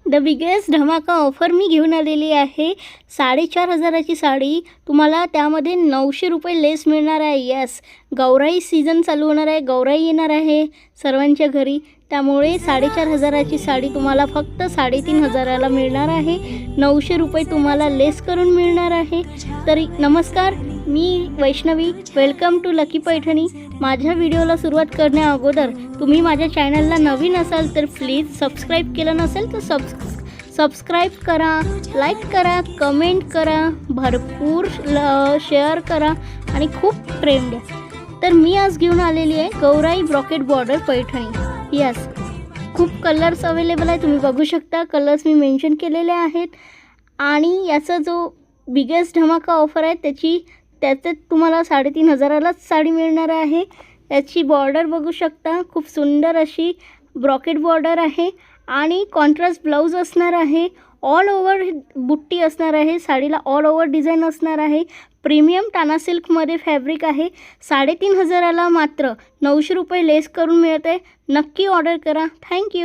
The biggest धमाका offer me घेऊन आलेली आहे। 4,500ची साडी तुम्हाला त्यामध्ये 900 रुपये लेस मिळणार आहे। यस, गौराई सीझन चालू होणार आहे, गौराई येणार आहे सर्वांच्या घरी, त्यामुळे 4,500ची साडी तुम्हाला फक्त 3,500ला मिळणार आहे। 900 रुपये तुम्हाला लेस करून मिळणार आहे। तर नमस्कार, मी Vaishnavi, welcome to lucky Paithani. माझ्या व्हिडिओला सुरुवात करण्या अगोदर तुम्ही माझ्या चॅनलला नवीन असाल तर प्लीज सबस्क्राईब केलं नसेल तर सबस्क्राईब करा, लाईक करा, कमेंट करा, भरपूर शेअर करा आणि खूप प्रेम द्या। तर मी आज घेऊन आलेली आहे Gaurai brocade border Paithani. Yes, खूप कलर्स अवेलेबल आहे, तुम्ही बघू शकता, कलर्स मी मेन्शन केलेले आहेत। आणि याचा जो बिगेस्ट धमाका ऑफर आहे त्याच्यात तुम्हाला 3,500लाच साडी मिळणार आहे। याची बॉर्डर बघू शकता, खूप सुंदर अशी ब्रॉकेट बॉर्डर आहे आणि कॉन्ट्रास्ट ब्लाऊज असणार आहे। ऑल ओव्हर बुट्टी असणार आहे, साडीला ऑल ओव्हर डिझाईन असणार आहे। प्रीमियम टाना सिल्कमध्ये फॅब्रिक आहे। 3,500ला मात्र 900 रुपये लेस करून मिळते। नक्की ऑर्डर करा। थँक्यू।